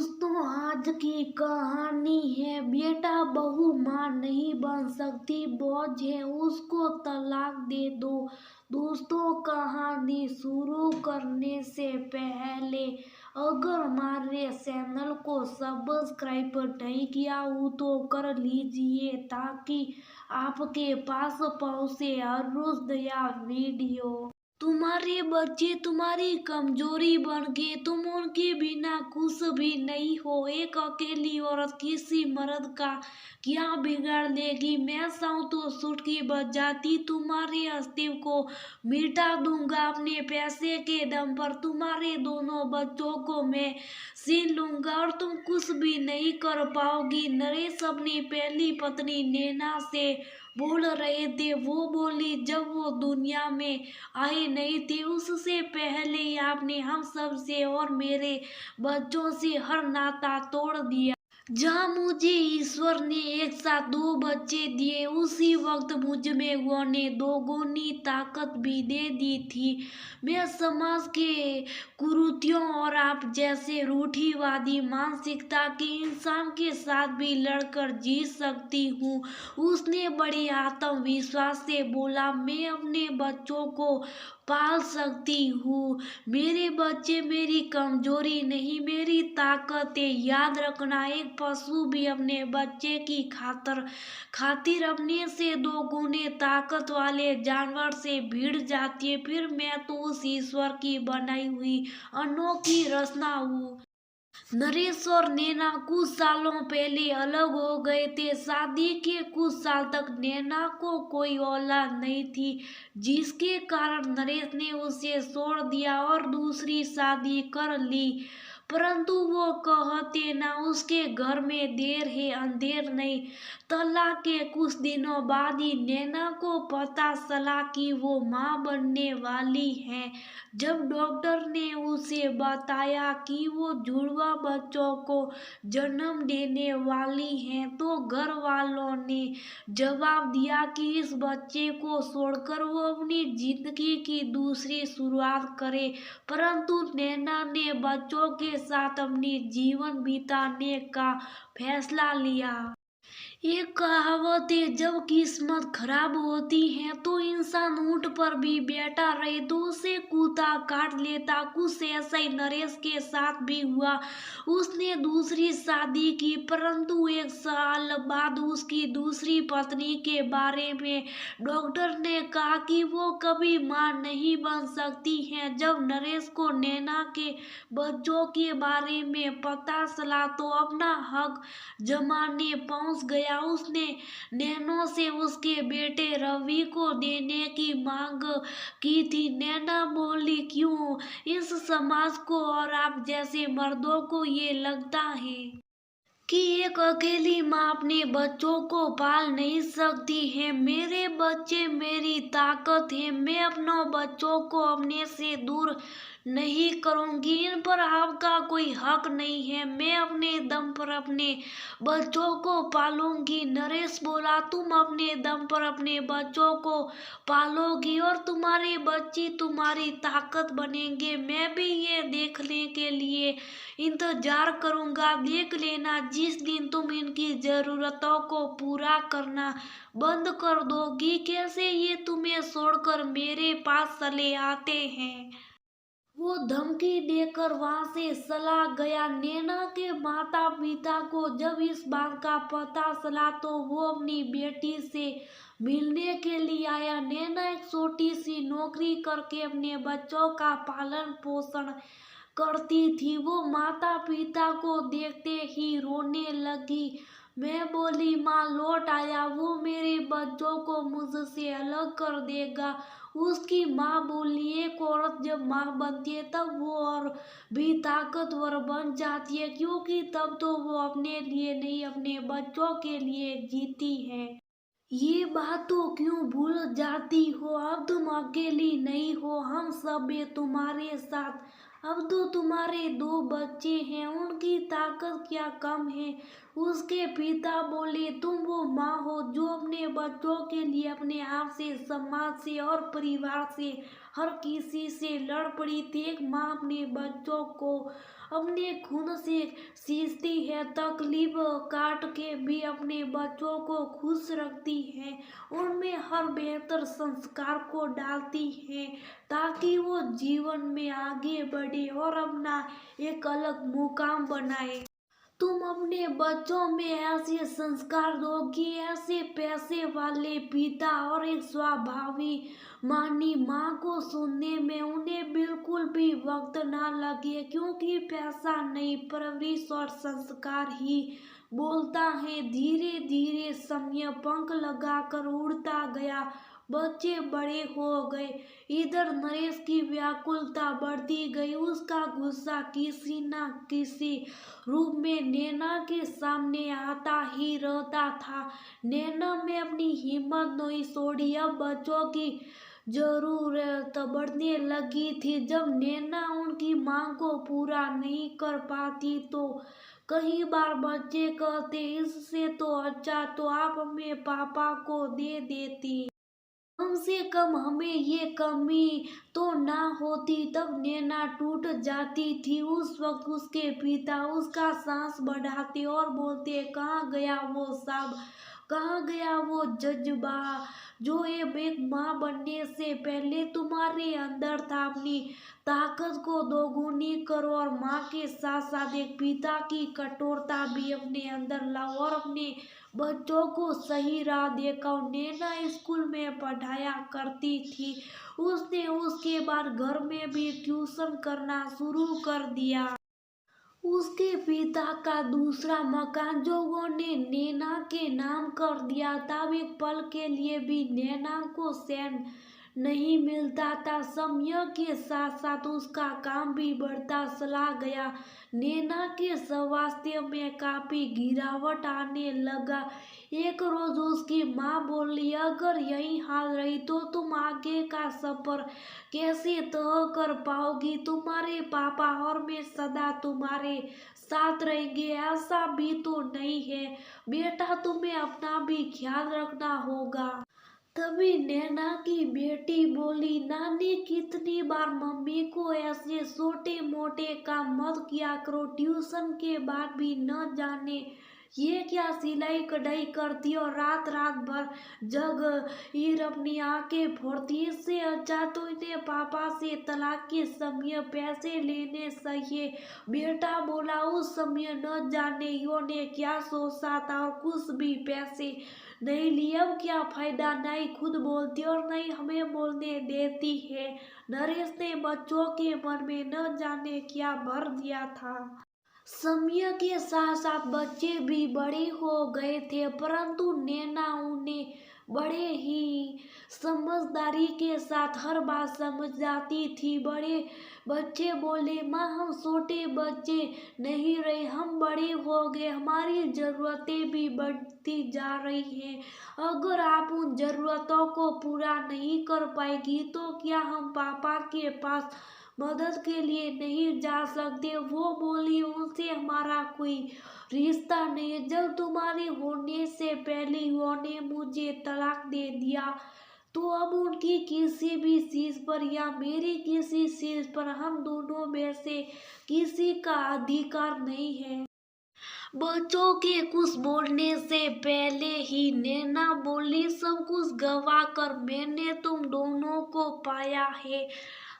दोस्तों, आज की कहानी है बेटा बहू माँ नहीं बन सकती, बोझ है उसको तलाक दे दो। दोस्तों, कहानी शुरू करने से पहले अगर हमारे चैनल को सब्सक्राइब नहीं किया हो तो कर लीजिए ताकि आपके पास पहुंचे हर रोज नया वीडियो। तुम्हारे बच्चे तुम्हारी कमजोरी बन गए, तुम उनके बिना कुछ भी नहीं हो। एक अकेली औरत किसी मर्द का क्या बिगाड़ लेगी। मैं चाहूं तो चुटकी बज जाती तुम्हारे अस्तित्व को मिटा दूंगा अपने पैसे के दम पर। तुम्हारे दोनों बच्चों को मैं छीन लूंगा और तुम कुछ भी नहीं कर पाओगी। नरेश अपनी पहली पत्नी नैना से बोल रहे थे। वो बोली जब वो दुनिया में आए नहीं थे, उससे पहले ही आपने हम सब से और मेरे बच्चों से हर नाता तोड़ दिया। जहाँ मुझे ईश्वर ने एक साथ दो बच्चे दिए, उसी वक्त मुझ में वो ने दोगुनी ताकत भी दे दी थी। मैं समाज के कुरीतियों और आप जैसे रूढ़िवादी मानसिकता के इंसान के साथ भी लड़कर जी सकती हूँ। उसने बड़ी आत्मविश्वास से बोला, मैं अपने बच्चों को पाल सकती हूँ। मेरे बच्चे मेरी कमजोरी नहीं, मेरी ताकत है। याद रखना, एक पशु भी अपने बच्चे की खातिर अपने से दो गुने ताकत वाले जानवर से भिड़ जाती है। फिर मैं तो उस ईश्वर की बनाई हुई अनोखी रचना हूँ। नरेश और नैना कुछ सालों पहले अलग हो गए थे। शादी के कुछ साल तक नैना को कोई औलाद नहीं थी, जिसके कारण नरेश ने उसे छोड़ दिया और दूसरी शादी कर ली। परंतु वो कहते ना, उसके घर में देर है अंधेर नहीं। तलाक के कुछ दिनों बाद ही नैना को पता चला कि वो माँ बनने वाली है। जब डॉक्टर ने उसे बताया कि वो जुड़वा बच्चों को जन्म देने वाली हैं, तो घर वालों ने जवाब दिया कि इस बच्चे को छोड़कर वो अपनी जिंदगी की दूसरी शुरुआत करे। परंतु नैना ने बच्चों के साथ अपनी जीवन बिताने का फैसला लिया। एक कहावत है, जब किस्मत खराब होती है तो इंसान ऊंट पर भी बैठा रहे तो उसे कुत्ता काट लेता। कुछ ऐसा ही नरेश के साथ भी हुआ। उसने दूसरी शादी की, परंतु एक साल बाद उसकी दूसरी पत्नी के बारे में डॉक्टर ने कहा कि वो कभी मां नहीं बन सकती है। जब नरेश को नैना के बच्चों के बारे में पता चला तो अपना हक जमाने पहुंच गया। उसने नैनो से उसके बेटे रवि को देने की मांग की थी। नैना बोली, क्यों? इस समाज को और आप जैसे मर्दों को ये लगता है कि एक अकेली माँ अपने बच्चों को पाल नहीं सकती है। मेरे बच्चे मेरी ताकत है। मैं अपनों बच्चों को अपने से दूर नहीं करूंगी। इन पर आपका कोई हक नहीं है। मैं अपने दम पर अपने बच्चों को पालूंगी। नरेश बोला, तुम अपने दम पर अपने बच्चों को पालोगी और तुम्हारे बच्चे तुम्हारी ताकत बनेंगे। मैं भी ये देखने के लिए इंतजार करूंगा। देख लेना, जिस दिन तुम इनकी जरूरतों को पूरा करना बंद कर दोगी, कैसे ये तुम्हें छोड़कर मेरे पास चले आते हैं। वो धमकी देकर वहां से चला गया। नैना के माता पिता को जब इस बात का पता चला तो वो अपनी बेटी से मिलने के लिए आया। नैना एक छोटी सी नौकरी करके अपने बच्चों का पालन पोषण करती थी। वो माता पिता को देखते ही रोने लगी। मैं बोली, माँ लौट आया, वो मेरे बच्चों को मुझसे अलग कर देगा। उसकी माँ बोली, एक औरत जब माँ बनती है तब वो और भी ताकतवर बन जाती है, क्योंकि तब तो वो अपने लिए नहीं अपने बच्चों के लिए जीती है। ये बात तो क्यों भूल जाती हो? अब तुम अकेली नहीं हो, हम सब है तुम्हारे साथ। अब तो तुम्हारे दो बच्चे हैं, उनकी ताकत क्या कम है? उसके पिता बोले, तुम वो माँ हो जो अपने बच्चों के लिए अपने आप से, समाज से और परिवार से हर किसी से लड़ पड़ी थी। एक माँ अपने बच्चों को अपने खून से सींचती है, तकलीफ काट के भी अपने बच्चों को खुश रखती है, उनमें हर बेहतर संस्कार को डालती है ताकि वो जीवन में आगे बढ़े और अपना एक अलग मुकाम बनाए। तुम अपने बच्चों में ऐसे संस्कार दो कि ऐसे पैसे वाले पिता और एक स्वाभिमानी माँ को सुनने में उन्हें बिल्कुल भी वक्त ना लगे, क्योंकि पैसा नहीं, परवरिश और संस्कार ही बोलता है। धीरे धीरे समय पंख लगाकर उड़ता गया, बच्चे बड़े हो गए। इधर नरेश की व्याकुलता बढ़ती गई, उसका गुस्सा किसी न किसी रूप में नैना के सामने आता ही रहता था। नैना में अपनी हिम्मत नहीं छोड़ी, अब बच्चों की जरूरत बढ़ने लगी थी। जब नैना उनकी मांग को पूरा नहीं कर पाती तो कई बार बच्चे कहते, इससे तो अच्छा तो आप हमें पापा को दे देती, कम से कम हमें ये कमी तो ना होती। तब नैना टूट जाती थी। उस वक्त उसके पिता उसका सांस बढ़ाते और बोलते, कहाँ गया वो सब, कहाँ गया वो जज्बा जो एक माँ बनने से पहले तुम्हारे अंदर था। अपनी ताकत को दोगुनी करो और माँ के साथ साथ एक पिता की कठोरता भी अपने अंदर लाओ और अपने बच्चों को सही राह दिखाओ। नैना स्कूल में पढ़ाया करती थी, उसने उसके बाद घर में भी ट्यूशन करना शुरू कर दिया। उसके पिता का दूसरा मकान जो उन्होंने नैना के नाम कर दिया था, एक पल के लिए भी नैना को चैन नहीं मिलता था। समय के साथ साथ उसका काम भी बढ़ता चला गया। नैना के स्वास्थ्य में काफी गिरावट आने लगा। एक रोज उसकी माँ बोली, अगर यही हाल रही तो तुम आगे का सफर कैसे तय कर पाओगी, तुम्हारे पापा और मैं सदा तुम्हारे साथ रहेंगे। ऐसा भी तो नहीं है बेटा, तुम्हें अपना भी ख्याल रखना होगा। तभी नैना की बेटी बोली, नानी कितनी बार मम्मी को ऐसे छोटे मोटे काम मत किया करो, ट्यूशन के बाद भी न जाने ये क्या सिलाई कढ़ाई करती और रात रात भर जग ईर अपनी आंखें फोड़ती। इससे अच्छा तो इन्हें पापा से तलाक के समय पैसे लेने चाहिए। बेटा बोला, उस समय न जाने इन्होंने क्या सोचा था और कुछ भी पैसे नहीं लिए, अब क्या फायदा, नहीं खुद बोलती और नहीं हमें बोलने देती है। नरेश ने बच्चों के मन में न जाने क्या भर दिया था। समय के साथ साथ बच्चे भी बड़े हो गए थे, परंतु नैना उन्हें बड़े ही समझदारी के साथ हर बात समझ जाती थी। बड़े बच्चे बोले, माँ हम छोटे बच्चे नहीं रहे, हम बड़े हो गए, हमारी जरूरतें भी बढ़ती जा रही हैं। अगर आप उन जरूरतों को पूरा नहीं कर पाएगी तो क्या हम पापा के पास मदद के लिए नहीं जा सकते। वो बोली, उनसे हमारा कोई रिश्ता नहीं है, जब तुम्हारे होने से पहले उन्होंने मुझे तलाक दे दिया तो अब उनकी किसी भी चीज पर या मेरी किसी चीज पर हम दोनों में से किसी का अधिकार नहीं है। बच्चों के कुछ बोलने से पहले ही नैना बोली, सब कुछ गवा कर मैंने तुम दोनों को पाया है,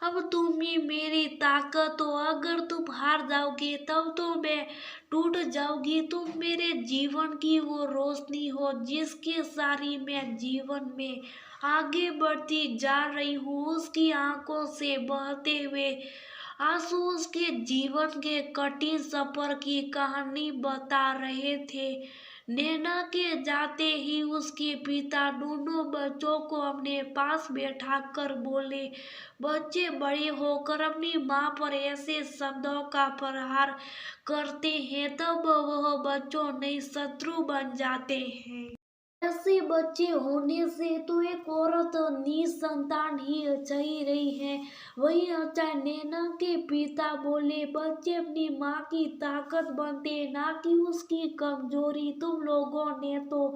अब तुम ही मेरी ताकत हो। अगर तुम हार जाओगे तब तो मैं टूट जाऊंगी। तुम मेरे जीवन की वो रोशनी हो जिसके सारी मैं जीवन में आगे बढ़ती जा रही हूँ। उसकी आंखों से बहते हुए आंसू उसके जीवन के कठिन सफर की कहानी बता रहे थे। नैना के जाते ही उसके पिता दोनों बच्चों को अपने पास बैठा कर बोले, बच्चे बड़े होकर अपनी माँ पर ऐसे शब्दों का प्रहार करते हैं तब वह बच्चों नहीं शत्रु बन जाते हैं। ऐसे बच्चे होने से तो एक औरत निसंतान ही सही रही है। वहीं चाहे नैना के पिता बोले बच्चे अपनी माँ की ताकत बनते ना कि उसकी कमजोरी। तुम लोगों ने तो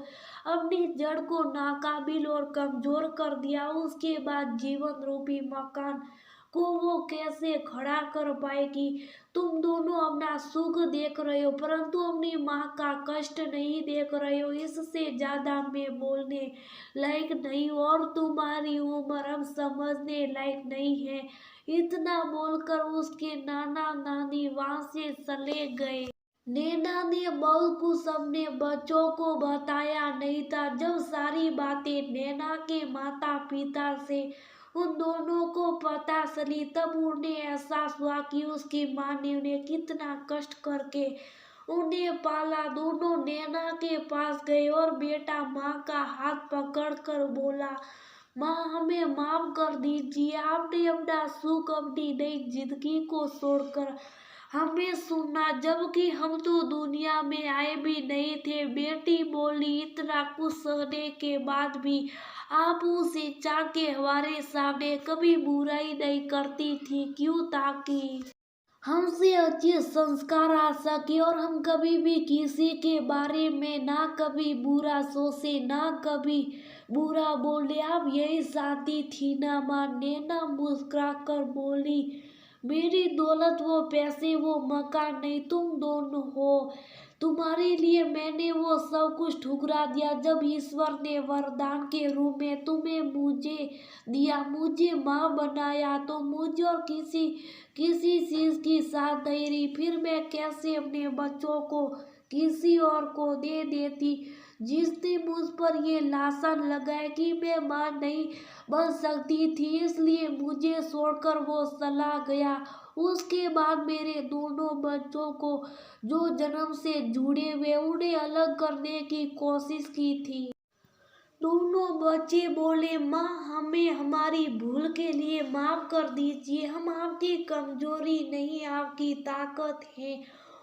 अपनी जड़ को नाकाबिल और कमजोर कर दिया। उसके बाद जीवन रूपी मकान को वो कैसे खड़ा कर पाएगी। तुम दोनों अपना सुख देख रहे हो परंतु अपनी माँ का कष्ट नहीं देख रहे हो। इससे ज्यादा मैं बोलने लायक नहीं हूँ और तुम्हारी उम्र अब समझने लायक नहीं है। इतना बोलकर उसके नाना नानी वहां से चले गए। नैना ने बहुत कुछ अपने बच्चों को बताया नहीं था। जब सारी बातें नैना के माता पिता से उन दोनों को पता चली तब उन्हें एहसास हुआ कि उसकी माँ ने उन्हें कितना कष्ट करके उन्हें पाला। दोनों नैना के पास गए और बेटा माँ का हाथ पकड़कर बोला, माँ हमें माफ कर दीजिए। आपने अपना सुख अपनी नई जिंदगी को छोड़कर हमें सुना जबकि हम तो दुनिया में आए भी नहीं थे। बेटी बोली, इतना कुछ सहने के बाद भी आप उस इच्छा के हमारे सामने कभी बुराई नहीं करती थी। क्यों? ताकि हमसे अच्छे संस्कार आ सके और हम कभी भी किसी के बारे में ना कभी बुरा सोचे ना कभी बुरा बोले। आप यही चाहती थी ना माँ? नैना मुस्कुरा कर बोली, मेरी दौलत वो पैसे वो मकान नहीं, तुम दोनों हो। तुम्हारे लिए मैंने वो सब कुछ ठुकरा दिया। जब ईश्वर ने वरदान के रूप में तुम्हें मुझे दिया, मुझे माँ बनाया तो मुझे और किसी चीज की साथ नहीं रही। फिर मैं कैसे अपने बच्चों को किसी और को दे देती जिसने मुझ पर ये लाछन लगाया कि मैं माँ नहीं बन सकती थी। इसलिए मुझे छोड़कर वो चला गया। उसके बाद मेरे दोनों बच्चों को जो जन्म से जुड़े हुए उन्हें अलग करने की कोशिश की थी। दोनों बच्चे बोले, माँ हमें हमारी भूल के लिए माफ कर दीजिए। हम आपकी कमजोरी नहीं आपकी ताकत है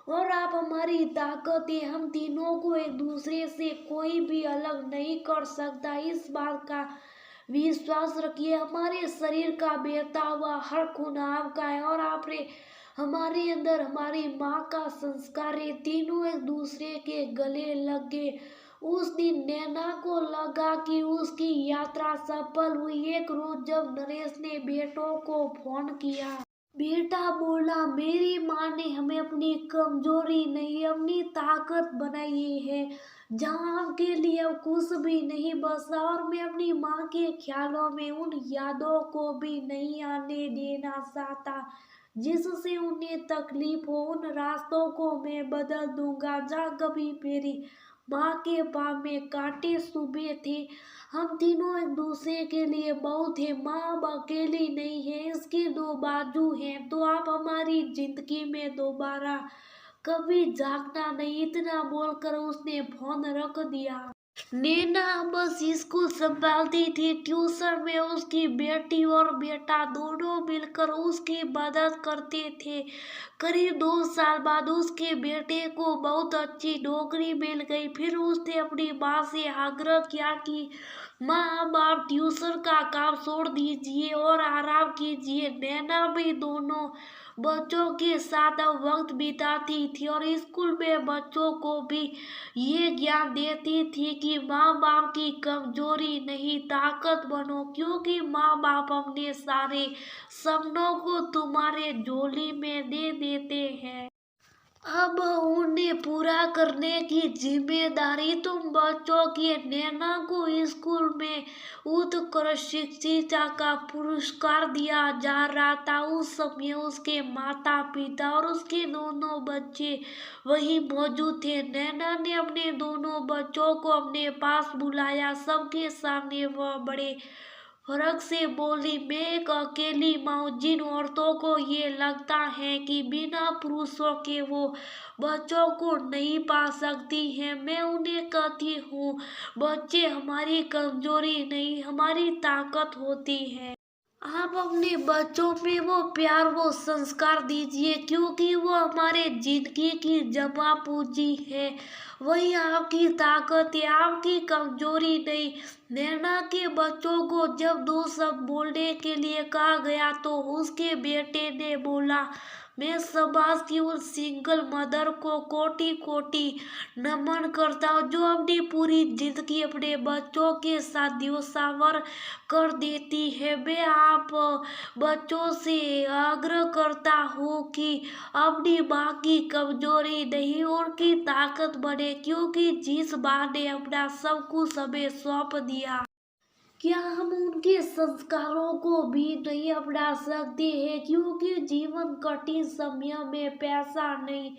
और आप हमारी ताकत है। हम तीनों को एक दूसरे से कोई भी अलग नहीं कर सकता। इस बात का विश्वास रखिए। हमारे शरीर का बहता हुआ हर खून आपका है और आपने हमारे अंदर हमारी माँ का संस्कार है। तीनों एक दूसरे के गले लग गए। उस दिन नैना को लगा कि उसकी यात्रा सफल हुई। एक रोज जब नरेश ने बेटों को फोन किया, बेटा बोला, मेरी माँ ने हमें अपनी कमजोरी नहीं अपनी ताकत बनाई है। जहाँ आपके लिए अब कुछ भी नहीं बचा और मैं अपनी माँ के ख्यालों में उन यादों को भी नहीं आने देना चाहता जिससे उन्हें तकलीफ हो। उन रास्तों को मैं बदल दूंगा जहाँ कभी मेरी माँ के पाँव में कांटे चुभे थे। हम तीनों एक दूसरे के लिए बहुत है। माँ अब अकेली नहीं है, इसके दो बाजू हैं। तो आप हमारी जिंदगी में दोबारा कभी झांकना नहीं। इतना बोलकर उसने फोन रख दिया। नैना बस स्कूल संभालती थी। ट्यूशन में उसकी बेटी और बेटा दोनों मिलकर उसकी मदद करते थे। करीब 2 साल बाद उसके बेटे को बहुत अच्छी नौकरी मिल गई। फिर उसने अपनी माँ से आग्रह किया कि माँ अब आप ट्यूशन का काम छोड़ दीजिए और आराम कीजिए। नैना भी दोनों बच्चों के साथ अब वक्त बिताती थी और स्कूल में बच्चों को भी ये ज्ञान देती थी कि माँ बाप की कमजोरी नहीं ताकत बनो, क्योंकि माँ बाप अपने सारे सपनों को तुम्हारे झोली में दे देते हैं। अब उन्हें पूरा करने की जिम्मेदारी तुम बच्चों की है। नैना को स्कूल में उत्कृष्ट शिक्षा का पुरस्कार दिया जा रहा था। उस समय उसके माता पिता और उसके दोनों बच्चे वहीं मौजूद थे। नैना ने अपने दोनों बच्चों को अपने पास बुलाया। सबके सामने वह बड़े फर्क से बोली, मैं एक अकेली माँ जिन औरतों को ये लगता है कि बिना पुरुषों के वो बच्चों को नहीं पा सकती हैं, मैं उन्हें कहती हूँ बच्चे हमारी कमजोरी नहीं हमारी ताकत होती है। आप अपने बच्चों पे वो प्यार वो संस्कार दीजिए, क्योंकि वो हमारे जिंदगी की जमा पूंजी है। वही आपकी ताकत है, आपकी कमजोरी नहीं। नैना के बच्चों को जब दो शब्द बोलने के लिए कहा गया तो उसके बेटे ने बोला, मैं समाज की उस सिंगल मदर को कोटि कोटि नमन करता हूँ जो अपनी पूरी जिंदगी अपने बच्चों के साथ न्योछावर कर देती है। मैं आप बच्चों से आग्रह करता हूँ कि अपनी माँ की कमजोरी नहीं उनकी ताकत बने, क्योंकि जिस माँ ने अपना सब कुछ हमें सौंप दिया, क्या हम उनके संस्कारों को भी नहीं अपना सकते हैं? क्योंकि जीवन कठिन समय में पैसा नहीं,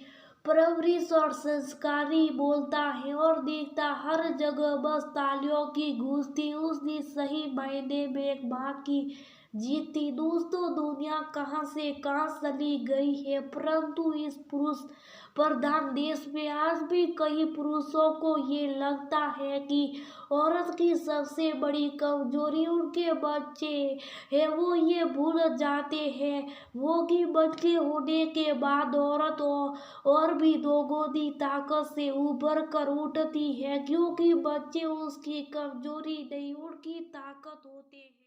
परवरिश और संस्कारी बोलता है और दिखता हर जगह बस तालियों की गूंजती उसने सही मायने में एक माँ की जीती। दोस्तों, दुनिया कहाँ से कहाँ चली गई है, परंतु इस पुरुष प्रधान देश में आज भी कई पुरुषों को ये लगता है कि औरत की सबसे बड़ी कमजोरी उनके बच्चे है। वो ये भूल जाते हैं वो कि बच्चे होने के बाद औरत और भी दोगुनी ताकत से उभर कर उठती है, क्योंकि बच्चे उसकी कमजोरी नहीं उनकी ताकत होते हैं।